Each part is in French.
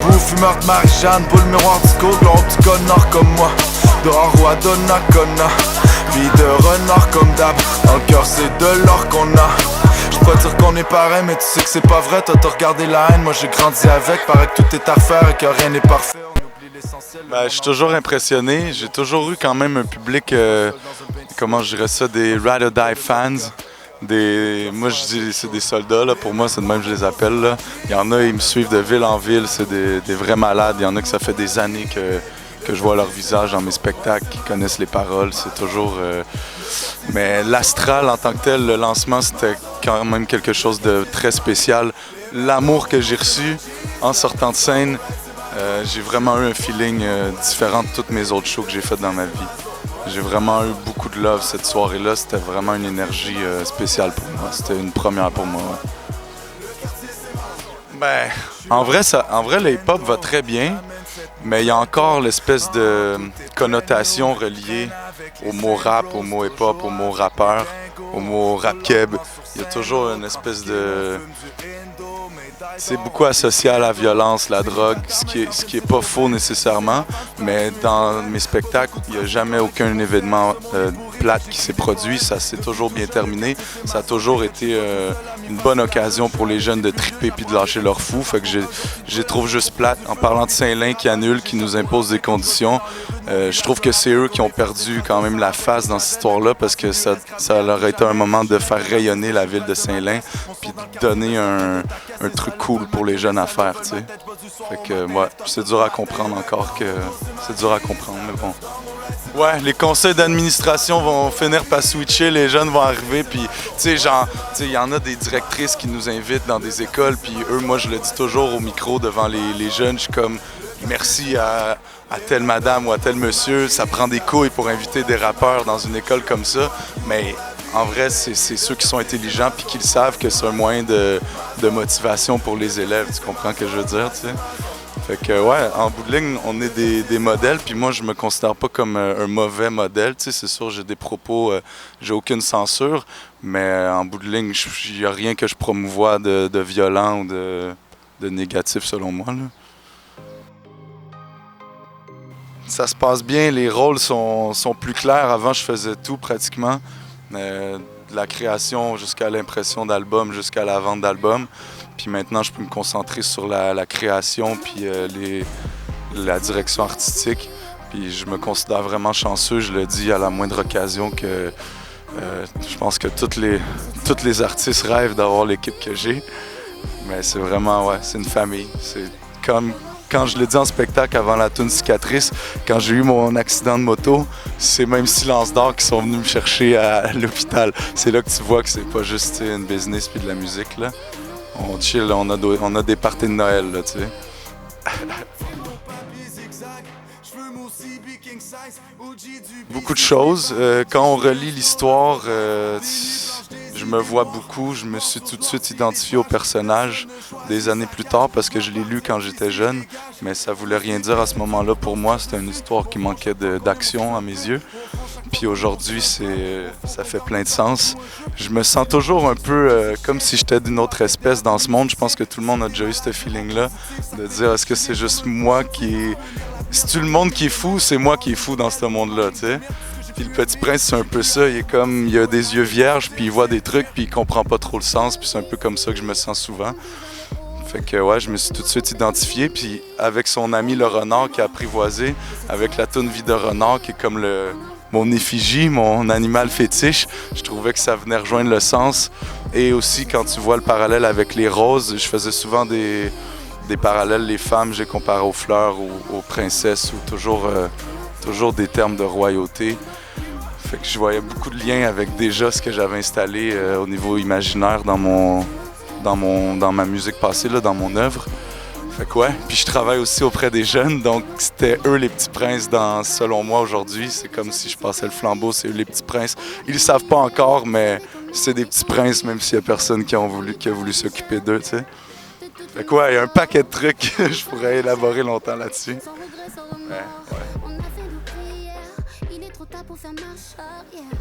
debout, fumeur de Marie-Jeanne, boule miroir du cours, gloire du connard comme moi. Dehors ou à Donnacona, vie de renard comme d'hab. Dans le cœur c'est de l'or qu'on a. J'pourrais dire qu'on est pareil mais tu sais que c'est pas vrai. Toi t'as regardé la haine, moi j'ai grandi avec. Paraît que tout est à refaire et que rien n'est parfait. Je suis toujours impressionné. J'ai toujours eu quand même un public, comment je dirais ça, des Ride or Die fans. Moi je dis c'est des soldats, là. Pour moi c'est de même que je les appelle. Là. Il y en a, ils me suivent de ville en ville, c'est des vrais malades. Il y en a que ça fait des années que je vois leur visage dans mes spectacles, qui connaissent les paroles. C'est toujours... Mais l'Astral en tant que tel, le lancement, c'était quand même quelque chose de très spécial. L'amour que j'ai reçu en sortant de scène, j'ai vraiment eu un feeling différent de toutes mes autres shows que j'ai faites dans ma vie. J'ai vraiment eu beaucoup de love cette soirée-là. C'était vraiment une énergie spéciale pour moi. C'était une première pour moi. Ouais. En vrai, le hip-hop va très bien, mais il y a encore l'espèce de connotation reliée au mot rap, au mot hip-hop, au mot rappeur, au mot rap-keb. Il y a toujours une espèce de... C'est beaucoup associé à la violence, la drogue, ce qui est pas faux nécessairement, mais dans mes spectacles, il n'y a jamais aucun événement plate qui s'est produit. Ça s'est toujours bien terminé. Ça a toujours été une bonne occasion pour les jeunes de triper puis de lâcher leur fou. Fait que je les trouve juste plate. En parlant de Saint-Lin qui annule, qui nous impose des conditions, je trouve que c'est eux qui ont perdu quand même la face dans cette histoire-là parce que ça leur a été un moment de faire rayonner la ville de Saint-Lin puis de donner un truc cool pour les jeunes à faire, tu sais. Fait que, ouais, c'est dur à comprendre encore c'est dur à comprendre, mais bon. Ouais, les conseils d'administration vont finir par switcher, les jeunes vont arriver, puis, tu sais, il y en a des directrices qui nous invitent dans des écoles, puis eux, moi, je le dis toujours au micro devant les jeunes, je suis comme, merci à telle madame ou à tel monsieur, ça prend des couilles pour inviter des rappeurs dans une école comme ça, mais en vrai, c'est ceux qui sont intelligents puis qui le savent que c'est un moyen de motivation pour les élèves, tu comprends ce que je veux dire, tu sais? Fait que, ouais, en bout de ligne, on est des modèles, puis moi, je me considère pas comme un mauvais modèle, tu sais, c'est sûr, j'ai des propos, j'ai aucune censure, mais en bout de ligne, il n'y a rien que je promouvoie de violent ou de négatif, selon moi, là. Ça se passe bien, les rôles sont plus clairs. Avant, je faisais tout pratiquement, de la création jusqu'à l'impression d'albums, jusqu'à la vente d'albums. Puis maintenant, je peux me concentrer sur la création puis la direction artistique. Puis je me considère vraiment chanceux, je le dis à la moindre occasion que je pense que tous les artistes rêvent d'avoir l'équipe que j'ai. Mais c'est vraiment, ouais, c'est une famille. C'est comme quand je l'ai dit en spectacle avant la toune Cicatrice, quand j'ai eu mon accident de moto, c'est même Silence d'Or qui sont venus me chercher à l'hôpital. C'est là que tu vois que c'est pas juste une business puis de la musique, là. On chill, on a des parties de Noël, là, tu sais. Beaucoup de choses. Quand on relit l'histoire, je me vois beaucoup. Je me suis tout de suite identifié au personnage des années plus tard parce que je l'ai lu quand j'étais jeune. Mais ça voulait rien dire à ce moment-là pour moi. C'était une histoire qui manquait d'action à mes yeux. Puis aujourd'hui, ça fait plein de sens. Je me sens toujours un peu comme si j'étais d'une autre espèce dans ce monde. Je pense que tout le monde a déjà eu ce feeling-là de dire est-ce que c'est juste moi qui... C'est-tu le monde qui est fou, c'est moi qui est fou dans ce monde-là, tu sais. Puis le Petit Prince, c'est un peu ça. Il a des yeux vierges, puis il voit des trucs, puis il comprend pas trop le sens. Puis c'est un peu comme ça que je me sens souvent. Fait que ouais, je me suis tout de suite identifié. Puis avec son ami le renard qui a apprivoisé, avec la toune Vie de renard qui est comme mon effigie, mon animal fétiche, je trouvais que ça venait rejoindre le sens. Et aussi, quand tu vois le parallèle avec les roses, je faisais souvent des parallèles, les femmes, j'ai comparé aux fleurs ou aux princesses, ou toujours des termes de royauté. Fait que je voyais beaucoup de liens avec déjà ce que j'avais installé au niveau imaginaire dans ma musique passée, là, dans mon œuvre. Fait que ouais, puis je travaille aussi auprès des jeunes, donc c'était eux les petits princes selon moi aujourd'hui. C'est comme si je passais le flambeau, c'est eux les petits princes. Ils le savent pas encore, mais c'est des petits princes, même s'il y a personne qui a voulu s'occuper d'eux, tu sais. Fait que ouais, il y a un paquet de trucs, je pourrais élaborer longtemps là-dessus. Ouais.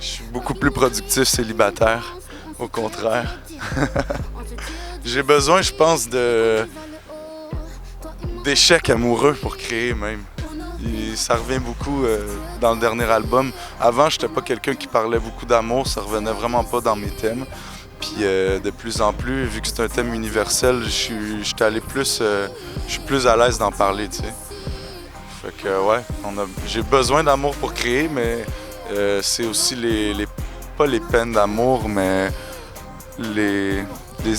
Je suis beaucoup plus productif célibataire, au contraire. J'ai besoin, je pense, de d'échecs amoureux pour créer même. Et ça revient beaucoup dans le dernier album. Avant, j'étais pas quelqu'un qui parlait beaucoup d'amour, ça revenait vraiment pas dans mes thèmes. Puis de plus en plus, vu que c'est un thème universel, je suis plus à l'aise d'en parler, tu sais. Fait que ouais, j'ai besoin d'amour pour créer, mais c'est aussi pas les peines d'amour, mais les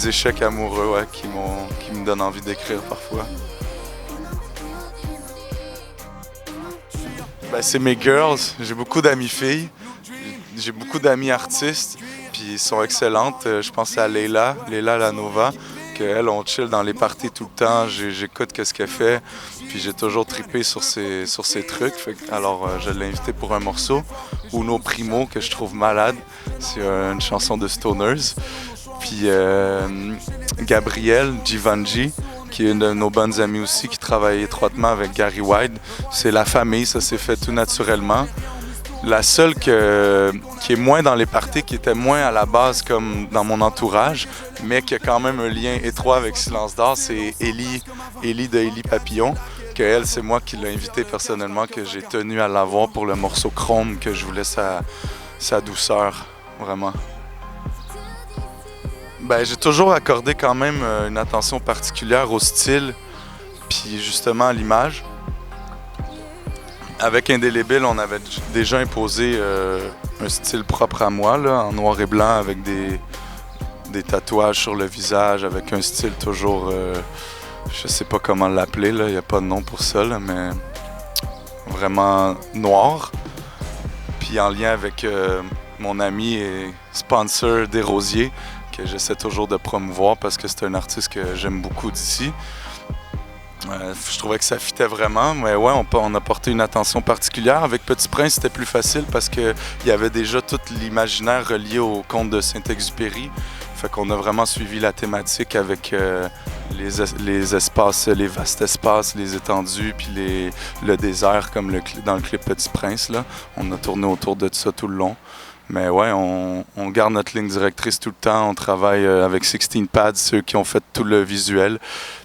échecs amoureux, ouais, qui me donnent envie d'écrire parfois. Ben, c'est mes girls. J'ai beaucoup d'amis filles. J'ai beaucoup d'amis artistes. Puis ils sont excellentes. Je pense à Leila Lanova, qu'elle, on chill dans les parties tout le temps. J'écoute ce qu'elle fait. Puis j'ai toujours trippé sur ses trucs. Alors je l'ai invitée pour un morceau. Uno Primo, que je trouve malade. C'est une chanson de Stoners. Puis Gabrielle Givenchy, qui est une de nos bonnes amies aussi, qui travaille étroitement avec Gary White. C'est la famille, ça s'est fait tout naturellement. La seule qui est moins dans les parties, qui était moins à la base comme dans mon entourage, mais qui a quand même un lien étroit avec Silence d'Or, c'est Ellie de Ellie Papillon, que elle, c'est moi qui l'ai invitée personnellement, que j'ai tenu à l'avoir pour le morceau Chrome, que je voulais sa douceur, vraiment. Ben, j'ai toujours accordé quand même une attention particulière au style, puis justement à l'image. Avec Indélébile, on avait déjà imposé un style propre à moi, là, en noir et blanc, avec des tatouages sur le visage, avec un style toujours, je sais pas comment l'appeler, il n'y a pas de nom pour ça, là, mais vraiment noir. Puis en lien avec mon ami et sponsor Desrosiers, que j'essaie toujours de promouvoir parce que c'est un artiste que j'aime beaucoup d'ici. Je trouvais que ça fitait vraiment, mais ouais, on a porté une attention particulière. Avec Petit Prince, c'était plus facile parce qu'il y avait déjà tout l'imaginaire relié au conte de Saint-Exupéry. Fait qu'on a vraiment suivi la thématique avec les espaces, les vastes espaces, les étendues, puis le désert, comme dans le clip Petit Prince, là. On a tourné autour de ça tout le long. Mais ouais, on garde notre ligne directrice tout le temps. On travaille avec 16 Pads, ceux qui ont fait tout le visuel.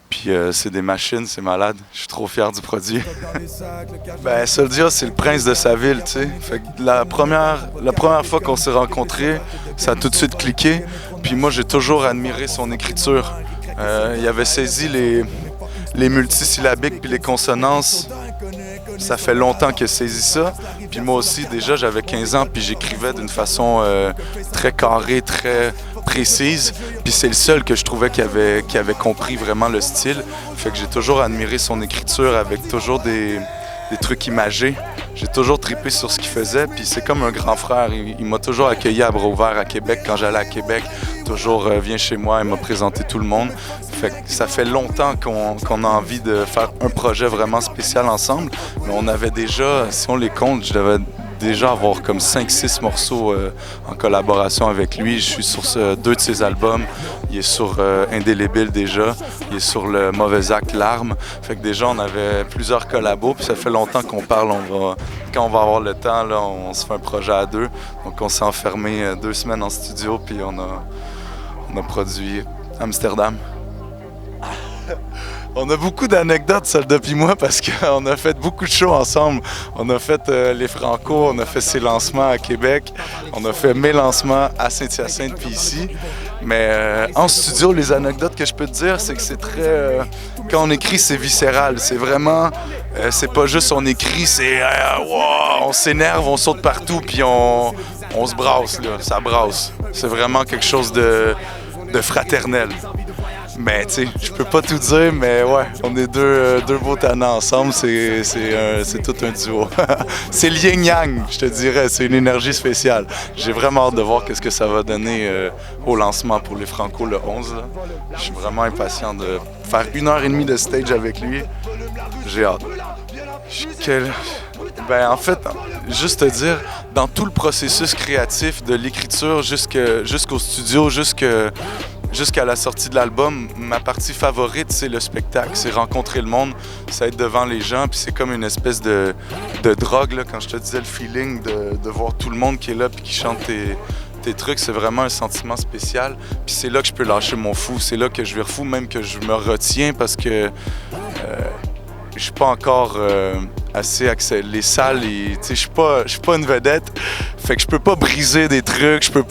Puis c'est des machines, c'est malade. Je suis trop fier du produit. Ben, Soldia, c'est le prince de sa ville, tu sais. Fait que la première fois qu'on s'est rencontrés, ça a tout de suite cliqué. Puis moi, j'ai toujours admiré son écriture. Il avait saisi les multisyllabiques puis les consonances. Ça fait longtemps qu'il a saisi ça. Puis moi aussi, déjà, j'avais 15 ans, puis j'écrivais d'une façon très carrée, très précise. Puis c'est le seul que je trouvais qui avait compris vraiment le style. Fait que j'ai toujours admiré son écriture avec toujours des trucs imagés. J'ai toujours trippé sur ce qu'il faisait, puis c'est comme un grand frère. Il m'a toujours accueilli à bras ouverts à Québec quand j'allais à Québec. Toujours viens chez moi, il m'a présenté tout le monde. Fait que ça fait longtemps qu'on a envie de faire un projet vraiment spécial ensemble. Mais on avait déjà, si on les compte, je devais déjà avoir comme 5-6 morceaux en collaboration avec lui. Je suis sur 2 de ses albums. Il est sur Indélébile déjà. Il est sur le Mauvais Acte, Larmes. Fait que déjà, on avait plusieurs collabos. Puis ça fait longtemps qu'on parle. Quand on va avoir le temps, là, on se fait un projet à 2. Donc on s'est enfermé 2 semaines en studio. Puis on a produit Amsterdam. On a beaucoup d'anecdotes, Soldat puis moi, parce qu'on a fait beaucoup de shows ensemble. On a fait les Franco, on a fait ses lancements à Québec, on a fait mes lancements à Saint-Hyacinthe puis ici. Mais en studio, les anecdotes que je peux te dire, c'est que c'est très... quand on écrit, c'est viscéral. C'est vraiment... c'est pas juste on écrit, c'est... wow, on s'énerve, on saute partout, puis on se brasse, là. Ça brasse. C'est vraiment quelque chose de fraternel. Mais tu sais, je peux pas tout dire, mais ouais, on est deux beaux tannants ensemble, c'est tout un duo. C'est le yin-yang, je te dirais, c'est une énergie spéciale. J'ai vraiment hâte de voir qu'est-ce que ça va donner au lancement pour les Franco le 11. Là. Je suis vraiment impatient de faire 1h30 de stage avec lui. J'ai hâte. Ben en fait, juste te dire, dans tout le processus créatif de l'écriture jusqu'au studio, jusqu'à la sortie de l'album, ma partie favorite, c'est le spectacle. C'est rencontrer le monde, c'est être devant les gens, puis c'est comme une espèce de drogue, là, quand je te disais le feeling de voir tout le monde qui est là puis qui chante tes trucs, c'est vraiment un sentiment spécial. Puis c'est là que je peux lâcher mon fou, c'est là que je vais fou, même que je me retiens parce que je suis pas encore assez accès. Les salles, tu sais, je suis pas une vedette, fait que je peux pas briser des trucs, je peux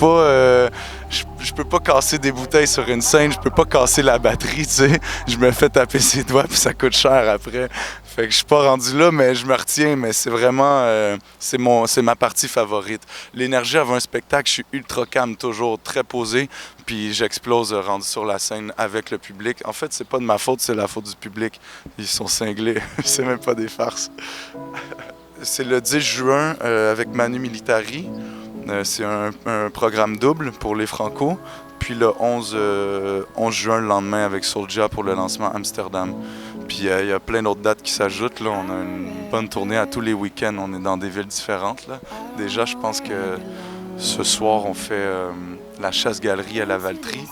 pas casser des bouteilles sur une scène, je peux pas casser la batterie, tu sais. Je me fais taper ses doigts puis ça coûte cher après. Fait que je suis pas rendu là, mais je me retiens, mais c'est vraiment, c'est ma partie favorite. L'énergie avant un spectacle, je suis ultra calme toujours, très posé, puis j'explose rendu sur la scène avec le public. En fait, c'est pas de ma faute, c'est la faute du public. Ils sont cinglés, c'est même pas des farces. C'est le 10 juin avec Manu Militari. C'est un programme double pour les Franco. Puis le 11 juin, le lendemain, avec Soulja pour le lancement Amsterdam. Puis il y a plein d'autres dates qui s'ajoutent. Là. On a une bonne tournée à tous les week-ends. On est dans des villes différentes. Là. Déjà, je pense que ce soir, on fait la chasse-galerie à la Valtrie.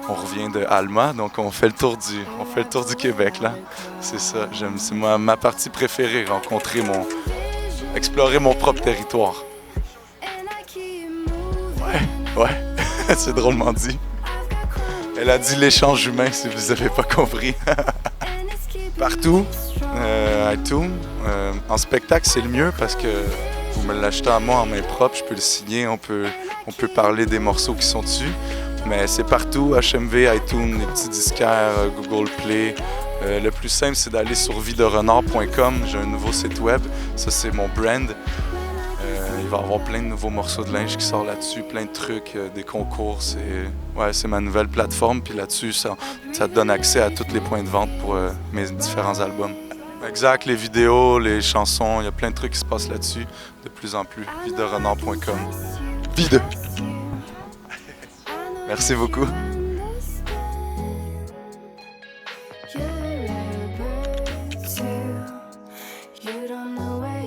On revient de Alma, donc on fait le tour du Québec. Là. C'est ça. C'est ma partie préférée, explorer mon propre territoire. Ouais. C'est drôlement dit. Elle a dit l'échange humain, si vous n'avez pas compris. Partout, iTunes. En spectacle, c'est le mieux parce que vous me l'achetez à moi en main propre, je peux le signer, on peut parler des morceaux qui sont dessus. Mais c'est partout, HMV, iTunes, les petits disquaires, Google Play. Le plus simple, c'est d'aller sur viderenard.com. J'ai un nouveau site web, ça c'est mon brand. Il va y avoir plein de nouveaux morceaux de linge qui sortent là-dessus, plein de trucs, des concours. C'est ma nouvelle plateforme. Puis là-dessus, ça te donne accès à tous les points de vente pour mes différents albums. Exact, les vidéos, les chansons, il y a plein de trucs qui se passent là-dessus de plus en plus. viderenard.com. Vide! Merci beaucoup.